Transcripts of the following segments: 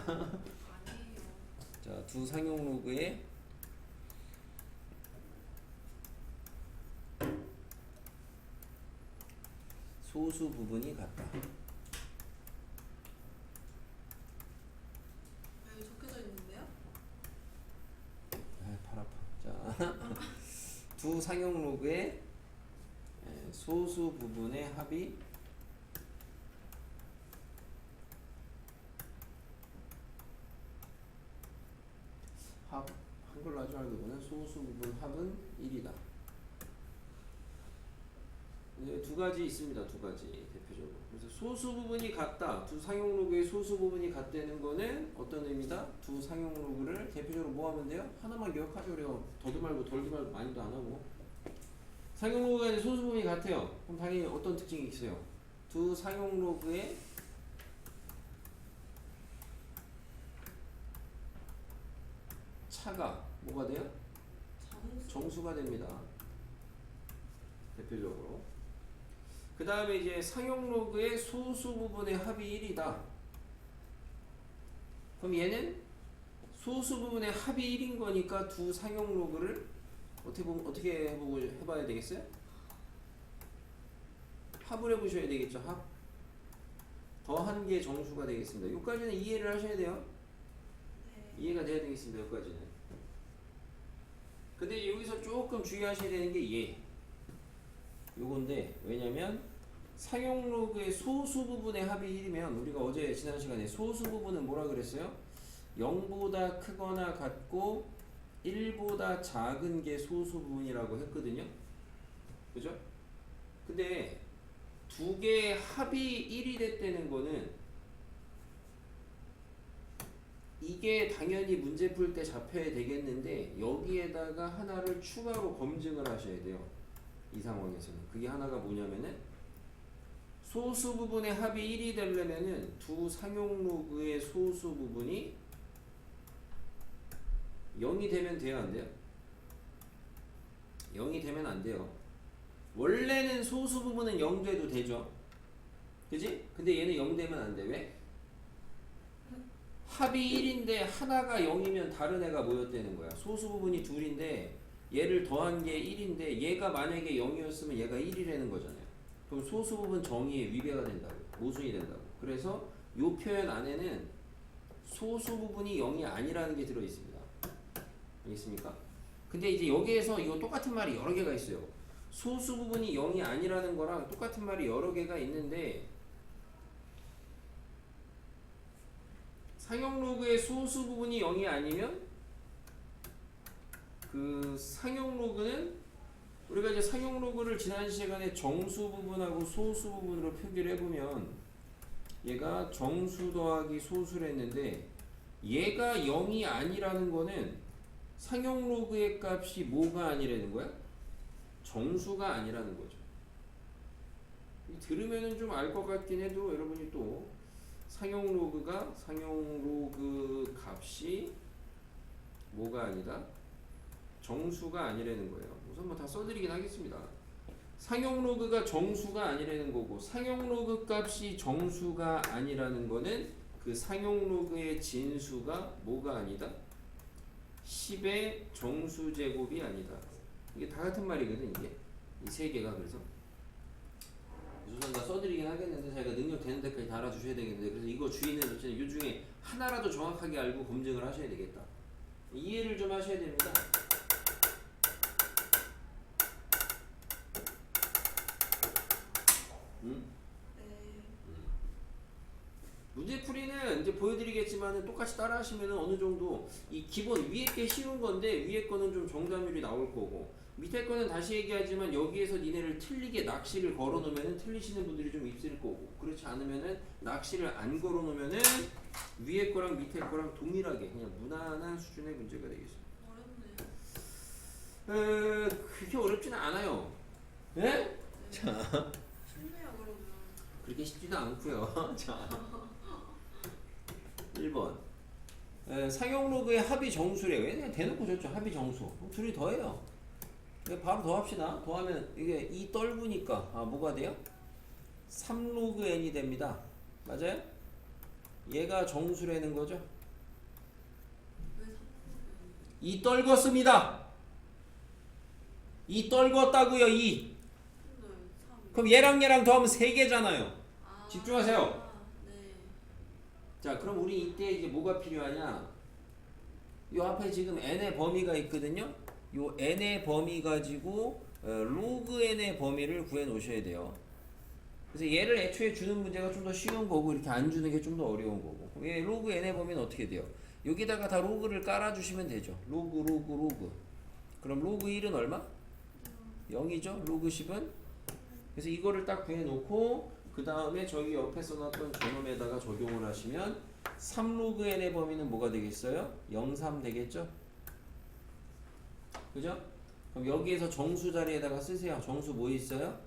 자, 두 상용 로그의 소수 부분이 같다. 여기 적혀져 있는데요? 아, 팔 아파. 자, 두 상용 로그의 소수 부분의 합이 한글로 하지 말고 보면 소수 부분 합은 1이다. 두 가지 있습니다. 두 가지 대표적으로. 그래서 소수 부분이 같다. 두 상용 로그의 소수 부분이 같다는 거는 어떤 의미다? 두 상용 로그를 대표적으로 뭐 하면 돼요? 하나만 기억하죠. 그래요. 더도 말고 덜도 말고 많이도 안 하고. 상용 로그가 이제 소수 부분이 같아요. 그럼 당연히 어떤 특징이 있어요? 두 상용 로그의 차가 뭐가 돼요? 정수가 됩니다. 대표적으로. 그 다음에 이제 상용 로그의 소수 부분의 합이 1이다. 그럼 얘는 소수 부분의 합이 1인 거니까 두 상용 로그를 어떻게 해봐야 되겠어요? 합을 해보셔야 되겠죠. 합. 더한 게 정수가 되겠습니다. 여기까지는 이해를 하셔야 돼요. 네. 이해가 돼야 되겠습니다. 여기까지는. 근데 여기서 조금 주의하셔야 되는 게 얘. 요건데 왜냐면 상용 로그의 소수 부분의 합이 1이면 우리가 어제 지난 시간에 소수 부분은 뭐라 그랬어요? 0보다 크거나 같고 1보다 작은 게 소수 부분이라고 했거든요. 그죠? 근데 두 개의 합이 1이 됐다는 거는 이게 당연히 문제 풀 때 잡혀야 되겠는데 여기에다가 하나를 추가로 검증을 하셔야 돼요. 이 상황에서는. 그게 하나가 뭐냐면은 소수 부분의 합이 1이 되려면은 두 상용 로그의 소수 부분이 0이 되면 돼요, 안 돼요? 0이 되면 안 돼요. 원래는 소수 부분은 0 돼도 되죠. 그지? 근데 얘는 0 되면 안 돼. 왜? 합이 1인데 하나가 0이면 다른 애가 뭐였다는 거야? 소수 부분이 둘인데 얘를 더한 게 1인데 얘가 만약에 0이었으면 얘가 1이라는 거잖아요. 그럼 소수 부분 정의에 위배가 된다고. 모순이 된다고. 그래서 이 표현 안에는 소수 부분이 0이 아니라는 게 들어 있습니다. 알겠습니까? 근데 이제 여기에서 이거 똑같은 말이 여러 개가 있어요. 소수 부분이 0이 아니라는 거랑 똑같은 말이 여러 개가 있는데 상용 로그의 소수 부분이 0이 아니면 그 상용 로그는 우리가 이제 상용 로그를 지난 시간에 정수 부분하고 소수 부분으로 표기를 해보면 얘가 정수 더하기 소수를 했는데 얘가 0이 아니라는 거는 상용 로그의 값이 뭐가 아니라는 거야? 정수가 아니라는 거죠. 들으면은 좀 알 것 같긴 해도 여러분이 또 상용 로그 값이 뭐가 아니다? 정수가 아니라는 거예요. 우선 뭐 다 써드리긴 하겠습니다. 상용 로그가 정수가 아니라는 거고 상용 로그 값이 정수가 아니라는 거는 그 상용 로그의 진수가 뭐가 아니다? 10의 정수 제곱이 아니다. 이게 다 같은 말이거든. 이게 이 세 개가. 그래서 우선 다 써드리긴 하겠는데 자기가 능력 되는 데까지 다 알아주셔야 되겠는데 그래서 이거 주의는 어쨌든 이 중에 하나라도 정확하게 알고 검증을 하셔야 되겠다. 이해를 좀 하셔야 됩니다. 응? 네. 문제풀이는 이제 보여드리겠지만 똑같이 따라 하시면 어느 정도 이 기본 위에 게 쉬운 건데 위에 거는 좀 정답률이 나올 거고 밑에 거는 다시 얘기하지만 여기에서 니네를 틀리게 낚시를 걸어 놓으면 틀리시는 분들이 좀 있을 거고 그렇지 않으면은 낚시를 안 걸어 놓으면은 위에 거랑 밑에 거랑 동일하게 그냥 무난한 수준의 문제가 되겠습니다. 어렵네요. 그렇게 어렵지는 않아요. 예? 네. 자, 쉽네요, 그러면. 그렇게 쉽지도 않고요. 자, 1번. 상용 로그의 합이 정수래요. 그냥 대놓고 줬죠. 합이 정수. 그럼 둘이 더해요. 바로 더합시다. 더하면 이게 2 떨구니까 뭐가 돼요? 3 로그 n이 됩니다. 맞아요? 얘가 정수라는 거죠. 왜 3로그 이 떨궜습니다. 이 떨궜다고요. 이. 근데 3. 그럼 얘랑 더하면 3개잖아요. 아, 집중하세요. 네. 자, 그럼 우리 이때 이제 뭐가 필요하냐? 요 앞에 지금 n의 범위가 있거든요. 요 n의 범위 가지고 로그 n의 범위를 구해 놓으셔야 돼요. 그래서 얘를 애초에 주는 문제가 좀 더 쉬운 거고 이렇게 안 주는 게 좀 더 어려운 거고. 얘 로그 n의 범위는 어떻게 돼요? 여기다가 다 로그를 깔아 주시면 되죠. 로그. 그럼 로그 1은 얼마? 0이죠. 로그 10은? 그래서 이거를 딱 구해 놓고 그 다음에 저기 옆에 써놨던 저놈에다가 적용을 하시면 3로그 n의 범위는 뭐가 되겠어요? 0, 3 되겠죠? 그죠? 그럼 여기에서 정수 자리에다가 쓰세요. 정수 뭐 있어요?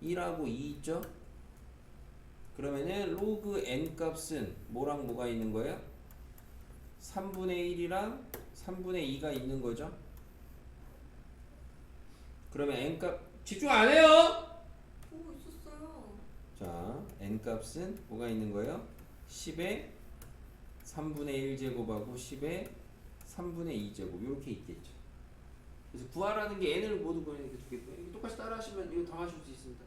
1하고 2 있죠? 그러면은 로그 n 값은 뭐랑 뭐가 있는 거예요? 3분의 1이랑 3분의 2가 있는 거죠? 그러면 n 값 집중 안 해요? 보고 있었어요. 자, n 값은 뭐가 있는 거예요? 10에 3분의 1제곱하고 10에 3분의 2제곱 이렇게 있겠죠. 그래서 구하라는 게 n을 모두 구하니까 좋겠고요. 이거 똑같이 따라 하시면 이거 다 하실 수 있습니다.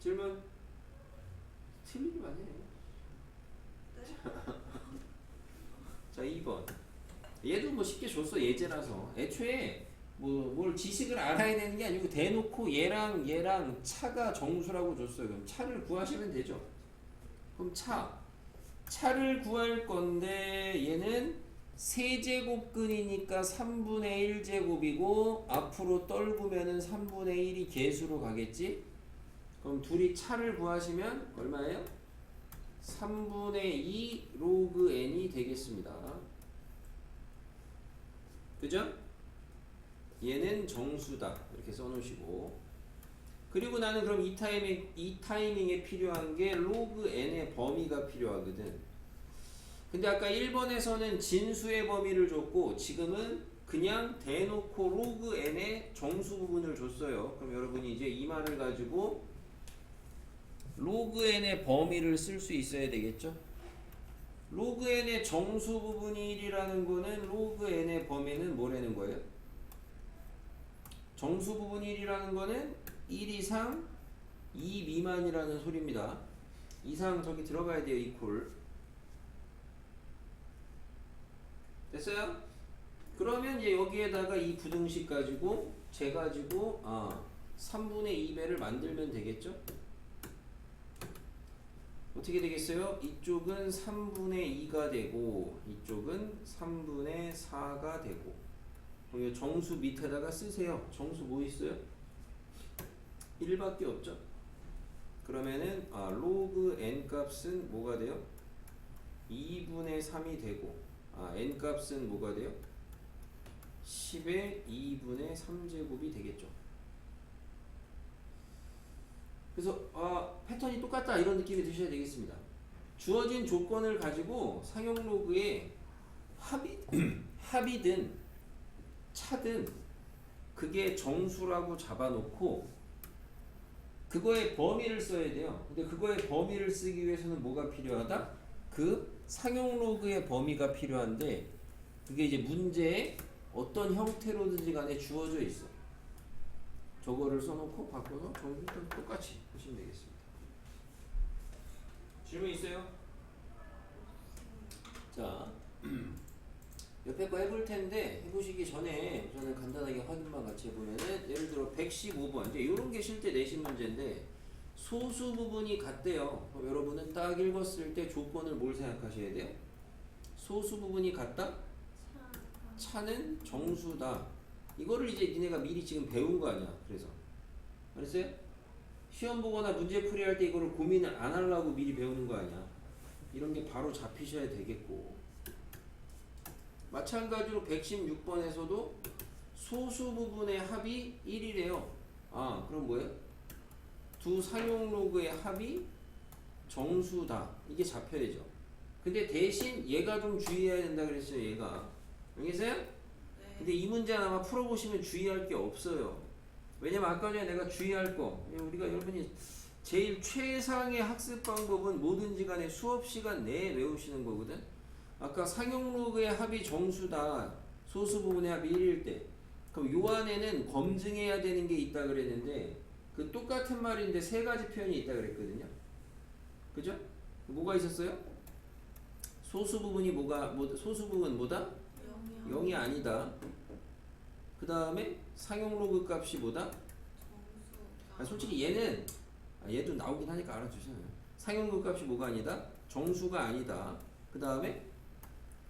질문? 틀리기만 해. 네. 자, 2번. 얘도 뭐 쉽게 줬어. 예제라서. 애초에 뭐 뭘 지식을 알아야 되는 게 아니고 대놓고 얘랑 차가 정수라고 줬어요. 그럼 차를 구하시면 되죠. 그럼 차를 구할 건데 얘는 세제곱근이니까 3분의 1제곱이고 앞으로 떨구면은 3분의 1이 개수로 가겠지? 그럼 둘이 차를 구하시면 얼마예요? 3분의 2 로그 n이 되겠습니다. 그죠? 얘는 정수다. 이렇게 써놓으시고. 그리고 나는 그럼 이 타이밍에 필요한 게 로그 n의 범위가 필요하거든. 근데 아까 1번에서는 진수의 범위를 줬고 지금은 그냥 대놓고 로그 n의 정수 부분을 줬어요. 그럼 여러분이 이제 이 말을 가지고 로그 n의 범위를 쓸 수 있어야 되겠죠? 로그 n의 정수 부분이 1이라는 거는 로그 n의 범위는 뭐라는 거예요? 정수 부분 1이라는 거는 1 이상 2 미만이라는 소리입니다. 이상 저기 들어가야 돼요. 이퀄. 됐어요? 그러면 이제 여기에다가 이 부등식 가지고 재 가지고 3분의 2배를 만들면 되겠죠? 어떻게 되겠어요? 이쪽은 3분의 2가 되고 이쪽은 3분의 4가 되고 그럼 정수 밑에다가 쓰세요. 정수 뭐 있어요? 1밖에 없죠? 그러면은 로그 n 값은 뭐가 돼요? 2분의 3이 되고 n 값은 뭐가 돼요? 10의 2분의 3제곱이 되겠죠. 그래서 패턴이 똑같다 이런 느낌이 드셔야 되겠습니다. 주어진 조건을 가지고 상용 로그에 합이든 차든 그게 정수라고 잡아놓고 그거의 범위를 써야 돼요. 근데 그거의 범위를 쓰기 위해서는 뭐가 필요하다? 그 상용 로그의 범위가 필요한데 그게 이제 문제에 어떤 형태로든지 간에 주어져 있어. 저거를 써놓고 바꿔서 정수도 똑같이 하시면 되겠습니다. 질문 있어요? 자, 옆에 거 해볼 텐데 해보시기 전에 저는 간단하게 확인만 같이 해보면은 예를 들어 115번 이제 이런 게 실제 내신 문제인데 소수 부분이 같대요. 그럼 여러분은 딱 읽었을 때 조건을 뭘 생각하셔야 돼요? 소수 부분이 같다? 차는 정수다. 이거를 이제 니네가 미리 지금 배운 거 아니야. 그래서 알았어요? 시험 보거나 문제 풀이할 때 이거를 고민을 안 하려고 미리 배우는 거 아니야. 이런 게 바로 잡히셔야 되겠고 마찬가지로 116번에서도 소수 부분의 합이 1이래요. 그럼 뭐예요? 두 상용 로그의 합이 정수다. 이게 잡혀야죠. 근데 대신 얘가 좀 주의해야 된다 그랬어요. 얘가. 알겠어요? 네. 근데 이 문제는 아마 풀어보시면 주의할 게 없어요. 왜냐면 아까 전에 내가 주의할 거 우리가 여러분이 제일 최상의 학습 방법은 뭐든지 간에 수업 시간 내에 외우시는 거거든. 아까 상용 로그의 합이 정수다. 소수 부분의 합이 1일 때. 그럼 요 안에는 검증해야 되는 게 있다 그랬는데 그 똑같은 말인데 세 가지 표현이 있다 그랬거든요. 그죠? 뭐가 있었어요? 소수 부분이 소수 부분 뭐다? 0이 아니다. 그 다음에 상용 로그 값이 뭐다? 솔직히 얘는 얘도 나오긴 하니까 알아두세요. 상용 로그 값이 뭐가 아니다? 정수가 아니다. 그 다음에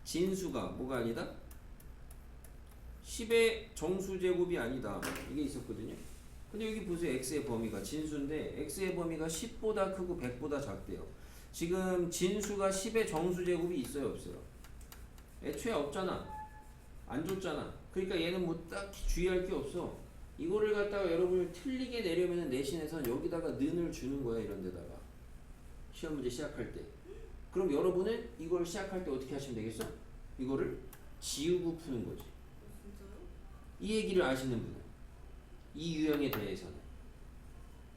진수가 뭐가 아니다? 10의 정수제곱이 아니다. 이게 있었거든요. 근데 여기 보세요. x의 범위가 진수인데 x의 범위가 10보다 크고 100보다 작대요. 지금 진수가 10의 정수제곱이 있어요 없어요? 애초에 없잖아. 안 줬잖아. 그러니까 얘는 뭐 딱히 주의할 게 없어. 이거를 갖다가 여러분이 틀리게 내려면 내신에서 여기다가 는을 주는 거야. 이런 데다가 시험 문제 시작할 때. 그럼 여러분은 이걸 시작할 때 어떻게 하시면 되겠어? 이거를 지우고 푸는 거지. 진짜요? 이 얘기를 아시는 분은 이 유형에 대해서는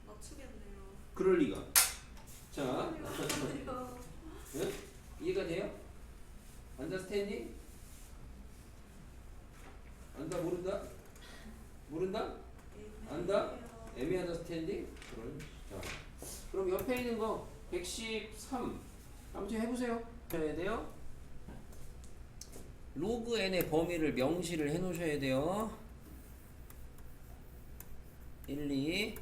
맞추겠네요. 그럴 리가. 자, 아니요. 네? 이해가 돼요? Understanding? 안다 모른다? 모른다? 안다? 애매하다 스탠딩? 그럼 옆에 있는 거 113 아무튼 해보세요. 해야 돼요. 로그 n의 범위를 명시를 해 놓으셔야 돼요. 1, 2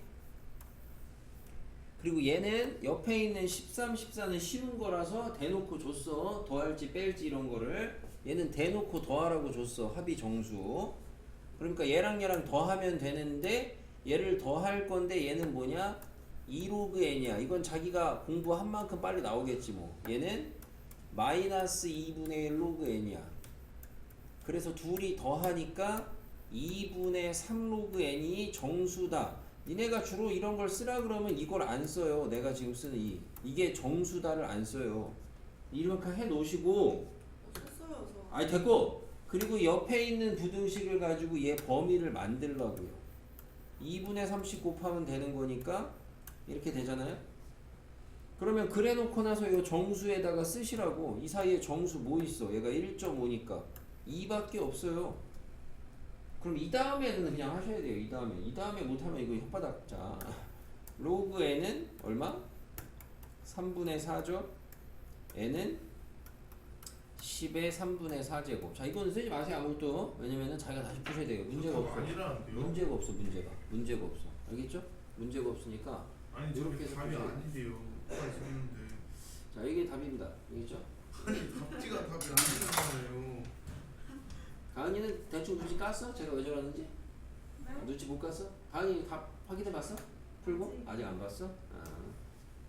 그리고 얘는 옆에 있는 13, 14는 쉬운 거라서 대놓고 줬어. 더할지 뺄지 이런 거를 얘는 대놓고 더하라고 줬어. 합이 정수. 그러니까 얘랑 더하면 되는데 얘를 더할 건데 얘는 뭐냐? 2로그 n이야. 이건 자기가 공부한 만큼 빨리 나오겠지 뭐. 얘는 마이너스 2분의 1 로그 n이야. 그래서 둘이 더하니까 2분의 3 로그 n이 정수다. 니네가 주로 이런 걸 쓰라 그러면 이걸 안 써요. 내가 지금 쓰는 이게 정수다를 안 써요. 이렇게 해 놓으시고 썼어요 저. 아니 됐고 그리고 옆에 있는 부등식을 가지고 얘 범위를 만들라고요. 2분의 30 곱하면 되는 거니까 이렇게 되잖아요. 그러면 그래 놓고 나서 이 정수에다가 쓰시라고. 이 사이에 정수 뭐 있어? 얘가 1.5니까 2밖에 없어요. 그럼 이 다음에는 그냥 하셔야 돼요. 이 다음에 못하면 이거 혓바닥. 자, 로그 n은 얼마? 3분의 4죠. n은 10의 3분의 4제곱. 자, 이거는 쓰지 마세요. 아무것도. 왜냐면은 자기가 다시 푸셔야 돼요. 문제가 그거 없어. 아니라는데요? 문제가 없어. 알겠죠? 문제가 없으니까 아니 이렇게 저게 해서 답이 푸세요. 아니래요. 썼는데 자, 이게 답입니다. 알겠죠? 아니 답지가 답이 아니잖아요. 가은이는 대충 눈치 깠어? 제가 왜 저러는지? 네? 눈치 못 깠어? 가은이 답 확인해 봤어? 풀고? 아직 안 봤어?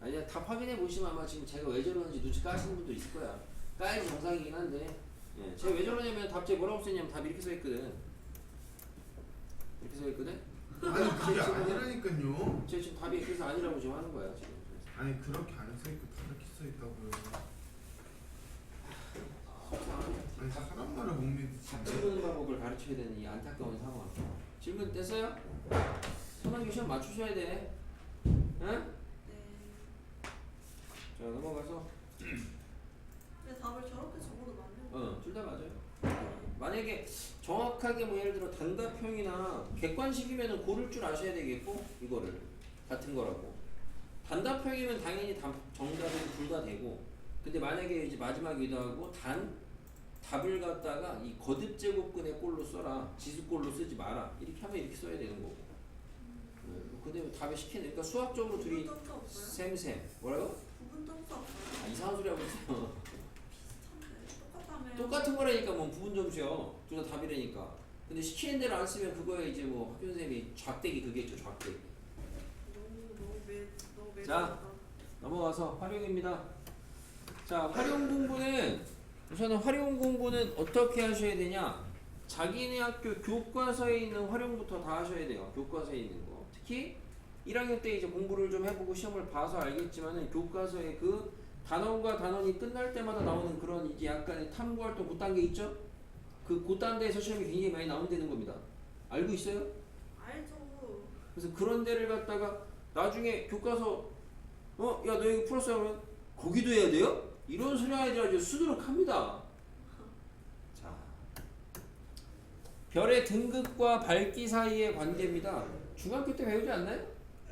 아니야, 답 확인해 보시면 아마 지금 제가 왜 저러는지 눈치 까시는 분도 있을 거야. 까야지 정상이긴 한데, 예, 제가 왜 저러냐면 답지에 뭐라고 써있냐면 답이 이렇게 써있거든. 이렇게 써있거든? 아니 그게 아니라니까요. 제가 지금 답이 그래서 아니라고 지금 하는 거야 지금. 아니 그렇게 안 써있고 다르게 써있다고요. 아니 사람 말을 못 믿으시네. 답지르는 방법을 가르쳐야 되는 이 안타까운 상황. 질문 됐어요? 손학규 시험 맞추셔야 돼. 응? 네. 자, 넘어가서 근데 답을 저렇게 적어도 맞는 둘 다 맞아요. 거예요. 만약에 정확하게 뭐 예를 들어 단답형이나 객관식이면은 고를 줄 아셔야 되겠고, 이거를 같은 거라고. 단답형이면 당연히 정답은 둘 다 되고, 근데 만약에 이제 마지막에 하고 답을 갖다가 이 거듭 제곱근의 꼴로 써라, 지수꼴로 쓰지 마라, 이렇게 하면 이렇게 써야 되는 거고. 근데 답에 시키는, 그러니까 수학적으로 둘이 부분 점수 없어요? 셈 뭐라고? 부분 점수 없어요? 아, 이상한 소리 하고 있어. 비슷한데 똑같다며. 똑같은 거라니까 뭐 부분 점수요. 둘 다 답이라니까. 근데 시키는 대로 안 쓰면 그거에 이제 뭐 학교 선생님이 좌대기 그게죠, 좌대기. 너무 매. 자. 넘어가서 활용입니다. 자, 활용 공부는 우선은 활용 공부는 어떻게 하셔야 되냐? 자기네 학교 교과서에 있는 활용부터 다 하셔야 돼요. 교과서에 있는 거. 특히 1학년 때 이제 공부를 좀 해보고 시험을 봐서 알겠지만은 교과서에 그 단원과 단원이 끝날 때마다 나오는 그런 이제 약간의 탐구활동 그 단계 있죠? 그 단계에서 시험이 굉장히 많이 나온다는 겁니다. 알고 있어요? 알죠. 그래서 그런 데를 갖다가 나중에 교과서 야 너 이거 플러스 하면 거기도 해야 돼요? 이런 소리 하지 아주 수두룩합니다. 자, 별의 등급과 밝기 사이의 관계입니다. 중학교 때 배우지 않나요?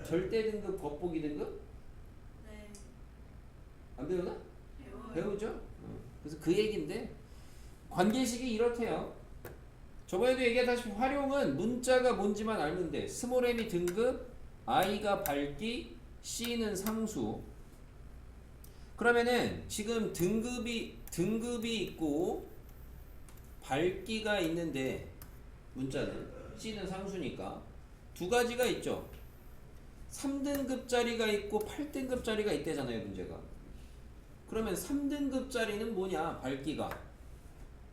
절대 등급, 겉보기 등급? 네. 안 배우나? 배워요. 배우죠? 그래서 그 얘기인데 관계식이 이렇대요. 저번에도 얘기했다시피 활용은 문자가 뭔지만 알면 돼. 스몰 m이 등급, i가 밝기, c는 상수. 그러면은 지금 등급이 있고 밝기가 있는데 문자는 c는 상수니까 두 가지가 있죠. 3등급짜리가 있고 8등급짜리가 있대잖아요, 문제가. 그러면 3등급짜리는 뭐냐?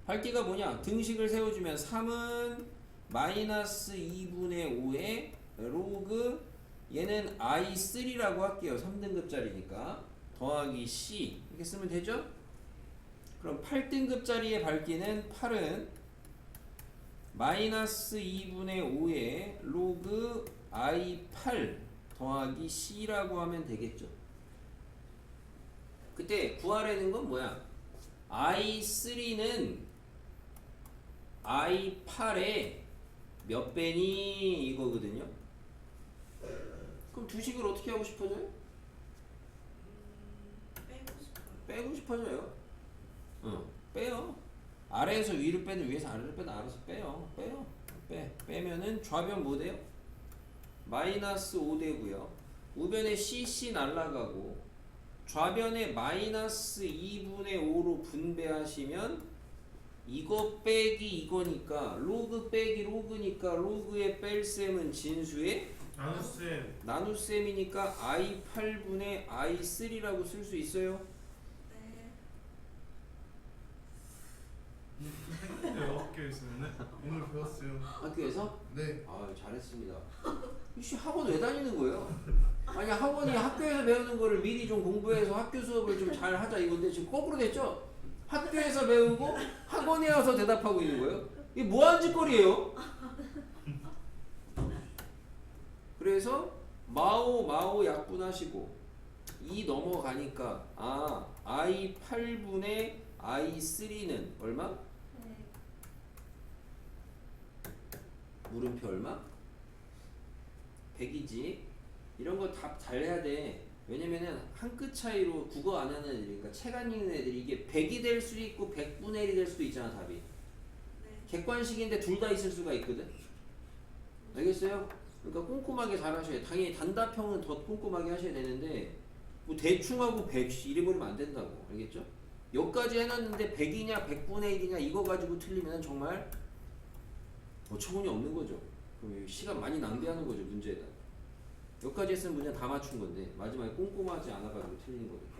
밝기가 뭐냐? 등식을 세워주면 3은 마이너스 2분의 5에 로그 얘는 i3라고 할게요. 3등급짜리니까 더하기 c 이렇게 쓰면 되죠? 그럼 8등급짜리의 밝기는 8은 마이너스 2분의 5에 로그 i8 더하기 c라고 하면 되겠죠. 그때 구하라는 건 뭐야? i3는 i8의 몇 배니 이거거든요. 그럼 두 식을 어떻게 하고 싶어져요? 빼고 싶어요. 빼고 싶어져요. 빼요. 아래에서 위를 빼든 위에서 아래를 빼든 알아서 빼요. 빼면은 좌변 뭐 돼요? 마이너스 5 되고요. 우변에 cc 날라가고 좌변에 마이너스 2분의 5로 분배하시면 이거 빼기 이거니까 로그 빼기 로그니까 로그의 뺄셈은 진수의 나눗셈. 나눗셈이니까 i8분의 i3라고 쓸 수 있어요. 네. 했는데 학교에서는 오늘 배웠어요. 학교에서? 네. 아 잘했습니다. 이씨 학원 왜 다니는 거예요? 아니 학원이 학교에서 배우는 거를 미리 좀 공부해서 학교 수업을 좀 잘 하자 이건데 지금 거꾸로 됐죠? 학교에서 배우고 학원에 와서 대답하고 있는 거예요? 이게 뭐하는 짓거리예요? 그래서 마오 약분하시고 2 넘어가니까 i8분의 i3는 얼마? 네. 물음표 얼마? 100이지. 이런 거 답 잘해야 돼. 왜냐면은 한 끗 차이로 국어 안 하는 애들이, 그러니까 책 안 읽는 애들이 이게 100이 될 수도 있고 100분의 1이 될 수도 있잖아, 답이. 네. 객관식인데 둘 다 있을 수가 있거든. 알겠어요? 그러니까 꼼꼼하게 잘 하셔야 돼. 당연히 단답형은 더 꼼꼼하게 하셔야 되는데 뭐 대충하고 100 이래버리면 안 된다고. 알겠죠? 여기까지 해놨는데 100이냐 100분의 1이냐 이거 가지고 틀리면 정말 어처구니 없는 거죠. 그럼 시간 많이 낭비하는 거죠, 문제에다. 여기까지 했으면 문제 다 맞춘 건데 마지막에 꼼꼼하지 않아가지고 틀리는 거니까.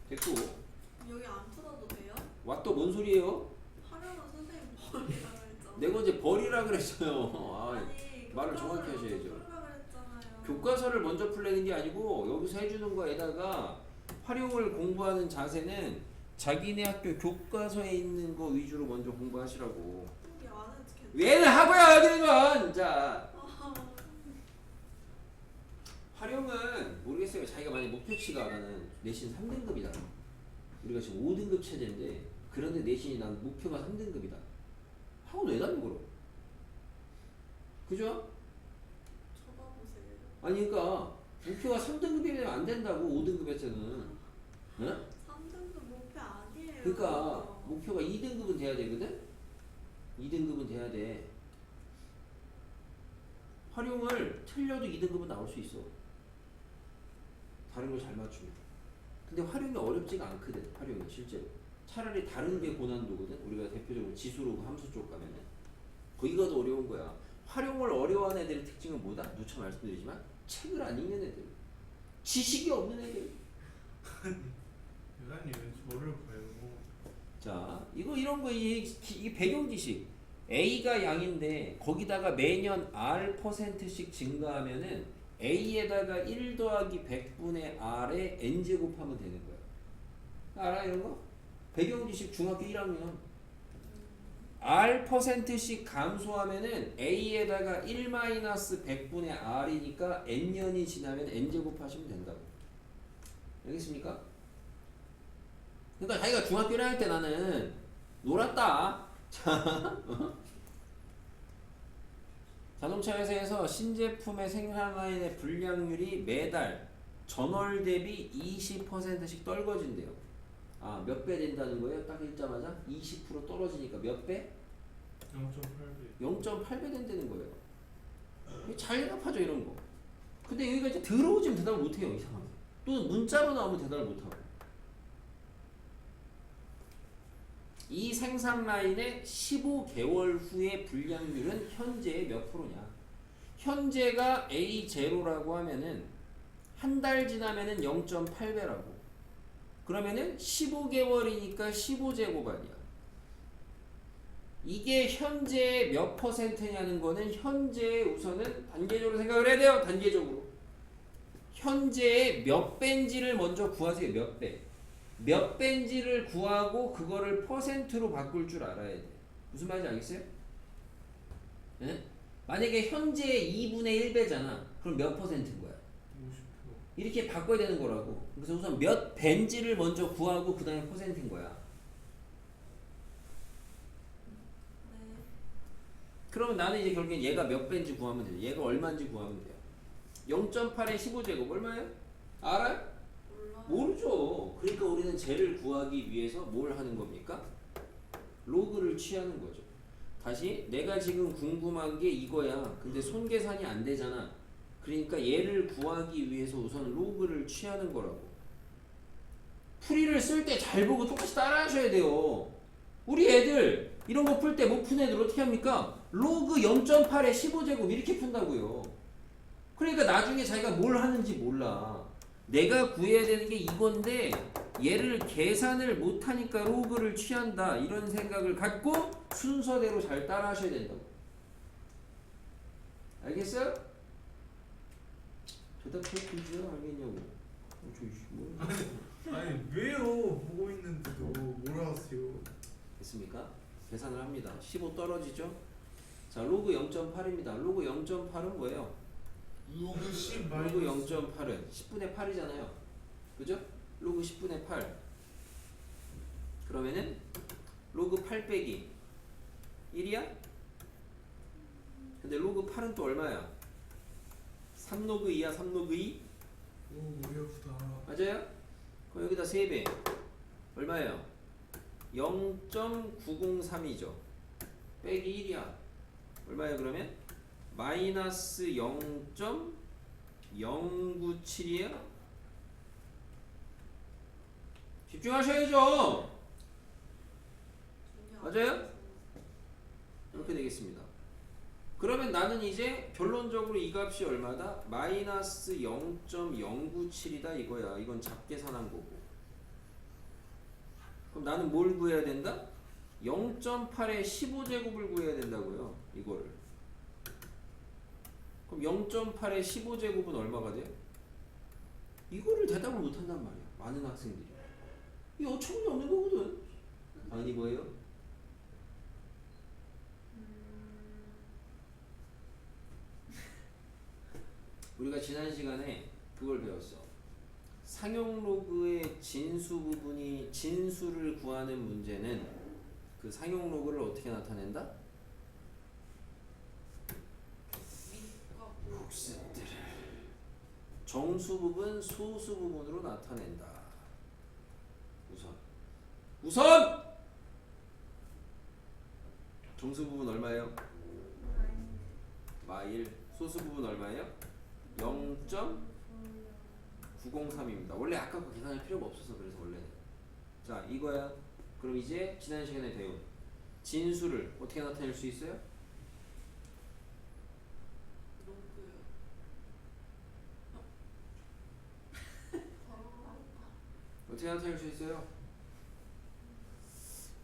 됐고. 여기 안 풀어도 돼요? 와 또 뭔 소리예요? 하려면 선생님 버리라 그랬잖아. 내가 이제 버리라 그랬어요. 아니, 말을 교과서를 정확히 먼저 하셔야죠. 풀으라 그랬잖아요. 교과서를 먼저 풀려는 게 아니고 여기서 해주는 거에다가 활용을 공부하는 자세는 자기네 학교 교과서에 있는 거 위주로 먼저 공부하시라고. 여기 안 해도 괜찮아. 왜는 하고야 여기는 건. 자, 활용은 모르겠어요. 자기가 만약 목표치가 나는 내신 3등급이다. 우리가 지금 5등급 체제인데 그런데 내신이 난 목표가 3등급이다. 학원 왜 다니고 그러? 그죠? 쳐다보세요. 아니 그러니까 목표가 3등급이면 안 된다고 5등급에서는. 응? 3등급 목표 아니에요. 그러니까 목표가 2등급은 돼야 되거든? 2등급은 돼야 돼. 활용을 틀려도 2등급은 나올 수 있어. 다른 걸 잘 맞추면. 근데 활용이 어렵지가 않거든. 활용이 실제로. 차라리 다른 게 고난도거든. 우리가 대표적으로 지수로 함수 쪽 가면은. 거기가 더 어려운 거야. 활용을 어려워하는 애들의 특징은 뭐다? 누차 말씀드리지만 책을 안 읽는 애들. 지식이 없는 애들. 대단히 저를 배우고. 자, 이런 거 이게 배경 지식. A가 양인데 거기다가 매년 R%씩 증가하면은 A에다가 1 더하기 100분의 R에 N제곱 하면 되는 거야. 알아 이런 거? 배경 지식 중학교 1학년. R%씩 감소하면은 A에다가 1-100분의 R이니까 N년이 지나면 N제곱 하시면 된다고. 알겠습니까? 그러니까 자기가 중학교 1학년 때 나는 놀았다. 자, 자동차 회사에서 신제품의 생산 라인의 불량률이 매달 전월 대비 20%씩 떨궈진대요. 아, 몇 배 된다는 거예요? 딱 읽자마자 20% 떨어지니까 몇 배? 0.8배. 0.8배 된다는 거예요. 이거 잘 대답하죠, 이런 거. 근데 여기가 이제 들어오지면 대답을 못해요, 이상하게. 또 문자로 나오면 대답을 못하고. 이 생산 라인의 15개월 후의 불량률은 현재의 몇 프로냐? 현재가 A0라고 하면은 한 달 지나면은 0.8배라고. 그러면은 15개월이니까 15제곱 아니야. 이게 현재 몇 퍼센트냐는 거는 현재 우선은 단계적으로 생각을 해야 돼요. 단계적으로. 현재의 몇 배인지를 먼저 구하세요. 몇 배. 몇 배인지를 구하고 그거를 퍼센트로 바꿀 줄 알아야 돼. 무슨 말인지 알겠어요? 네? 만약에 현재의 2분의 1배잖아. 그럼 몇 퍼센트인 거야? 50%. 이렇게 바꿔야 되는 거라고. 그래서 우선 몇 배인지를 먼저 구하고 그 다음에 퍼센트인 거야. 네. 그러면 나는 이제 결국엔 얘가 몇 배인지 구하면 돼요. 얘가 얼마인지 구하면 돼요. 0.8에 15제곱 얼마예요? 알아요? 몰라. 모르죠. 그러니까 우리는 쟤를 구하기 위해서 뭘 하는 겁니까? 로그를 취하는 거죠. 다시 내가 지금 궁금한 게 이거야. 근데 손계산이 안 되잖아. 그러니까 얘를 구하기 위해서 우선 로그를 취하는 거라고. 풀이를 쓸 때 잘 보고 똑같이 따라 하셔야 돼요. 우리 애들 이런 거 풀 때 못 푼 애들 어떻게 합니까? 로그 0.8에 15제곱 이렇게 푼다고요. 그러니까 나중에 자기가 뭘 하는지 몰라. 내가 구해야 되는 게 이건데 얘를 계산을 못하니까 로그를 취한다. 이런 생각을 갖고 순서대로 잘 따라 하셔야 된다고. 알겠어요? 대답해 보죠. 알겠냐고. 뭐. 아니 왜요? 보고 있는데도 뭐라 하세요? 됐습니까? 계산을 합니다. 15 떨어지죠? 자, 로그 0.8입니다. 로그 0.8은 뭐예요? 로그 10 로그 마이너스 0.8은 10분의 8이잖아요. 그죠? 로그 10분의 8. 그러면은 로그 8 빼기 1이야? 근데 로그 8은 또 얼마야? 3로그 2야, 3로그 2? 오 머리 아프다. 맞아요? 그럼 여기다 3배. 얼마예요? 0.903이죠. 빼기 1이야. 얼마예요, 그러면? 마이너스 0.097이에요? 집중하셔야죠. 맞아요? 이렇게 되겠습니다. 그러면 나는 이제 결론적으로 이 값이 얼마다? 마이너스 0.097이다 이거야. 이건 잡계산한 거고. 그럼 나는 뭘 구해야 된다? 0.8에 15제곱을 구해야 된다고요. 이거를. 그럼 0.8에 15제곱은 얼마가 돼요? 이거를 대답을 못한단 말이야. 많은 학생들이. 이게 어처구니 없는 거거든. 아니 뭐예요? 우리가 지난 시간에 그걸 배웠어. 상용 로그의 진수 부분이 진수를 구하는 문제는 그 상용 로그를 어떻게 나타낸다? 복수들을 정수 부분, 소수 부분으로 나타낸다. 우선 정수 부분 얼마예요? 마일. 소수 부분 얼마예요? 0.903입니다. 원래 아까 그 계산할 필요가 없어서 그래서 원래는. 자, 이거야. 그럼 이제 지난 시간에 배운 진수를 어떻게 나타낼 수 있어요? 어떻게 나타낼 수 있어요?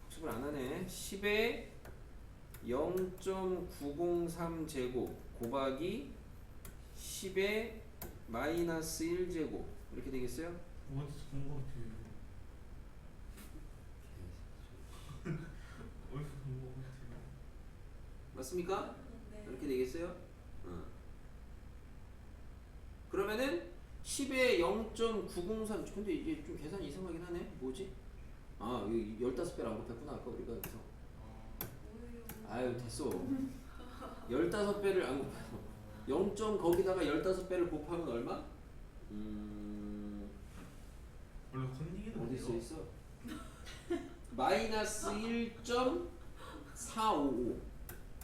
학습을 안 하네. 10에 0.903 제곱 곱하기 10에 마이너스 1제곱 이렇게 되겠어요? 어디서 본 거 같아요. 어디서 본 거 같아요. 맞습니까? 네. 이렇게 되겠어요? 그러면은 10에 0.903 근데 이게 좀 계산이 이상하긴 하네. 뭐지? 아 여기 15배를 안 곱했구나 아까 우리가 그래서 뭐예요? 아유 됐어 15배를 안 곱해서 0. 거기다가 15배를 곱하면 얼마? 원래 컨닝이는 어디 써 어디요? 있어? 마이너스 1.455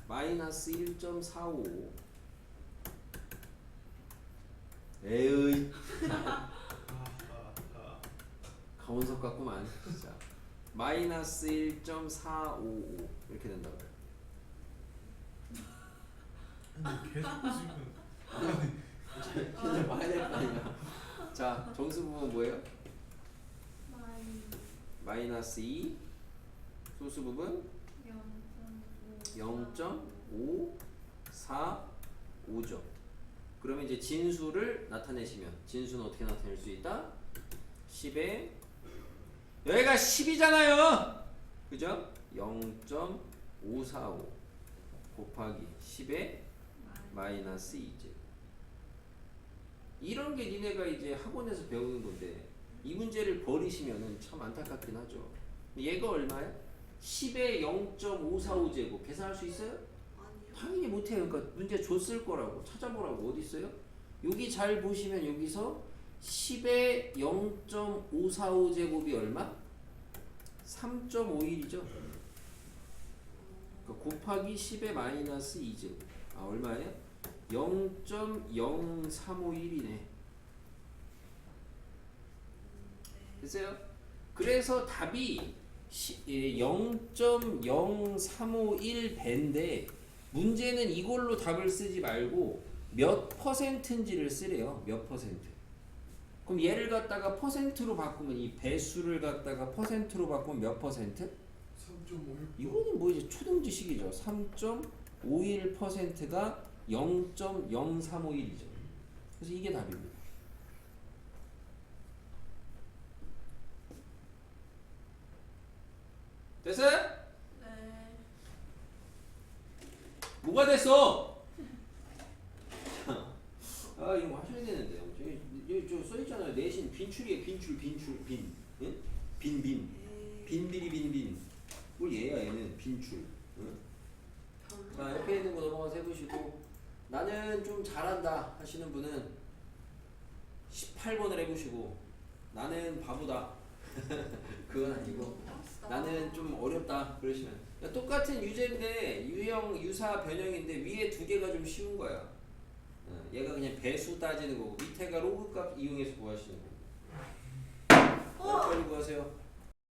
마이너스 1.455 에이 강원석 같구만 진짜 마이너스 1.455 이렇게 된다고요. 근데 계속 지금 진짜 봐야 될 거 아니야. 자 정수 부분 뭐예요? 마이너스 2 소수 부분 0.545죠. 그러면 이제 진수를 나타내시면 진수는 어떻게 나타낼 수 있다? 10에 여기가 10이잖아요. 그죠? 0.545 곱하기 10에 마이너스 2제. 이런 게 니네가 이제 학원에서 배우는 건데 이 문제를 버리시면은 참 안타깝긴 하죠. 얘가 얼마야? 10에 0.545제곱 계산할 수 있어요? 아니요. 당연히 못해요. 그러니까 문제 줬을 거라고 찾아보라고 어디 있어요? 여기 잘 보시면 여기서 10에 0.545제곱이 얼마? 3.51이죠. 그러니까 곱하기 10에 마이너스 2제곱. 아 얼마예요? 0.0351이네. 됐어요? 그래서 답이 0.0351배인데 문제는 이걸로 답을 쓰지 말고 몇 퍼센트인지를 쓰래요. 몇 퍼센트. 그럼 얘를 갖다가 퍼센트로 바꾸면 이 배수를 갖다가 퍼센트로 바꾸면 몇 퍼센트? 3.5. 이거는 뭐 이제 초등 지식이죠. 3.51%가 0.0351이죠. 그래서 이게 답입니다. 됐어요? 네. 뭐가 됐어? 아 이거 하셔야 되는데요. 여기 저 써있잖아요. 내신 빈출이에요. 빈출 빈. 응? 빈. 네. 빈. 뭘 얘야 얘는 빈출. 응? 자 옆에 있는 거 넘어가서 해보시고 나는 좀 잘한다 하시는 분은 18번을 해보시고 나는 바보다 그건 아니고 나는 좀 어렵다 그러시면 똑같은 유제인데 유형, 유사, 변형인데 위에 두 개가 좀 쉬운 거야. 얘가 그냥 배수 따지는 거고 밑에가 로그 값 이용해서 구하시는 거고. 빨리 구하세요.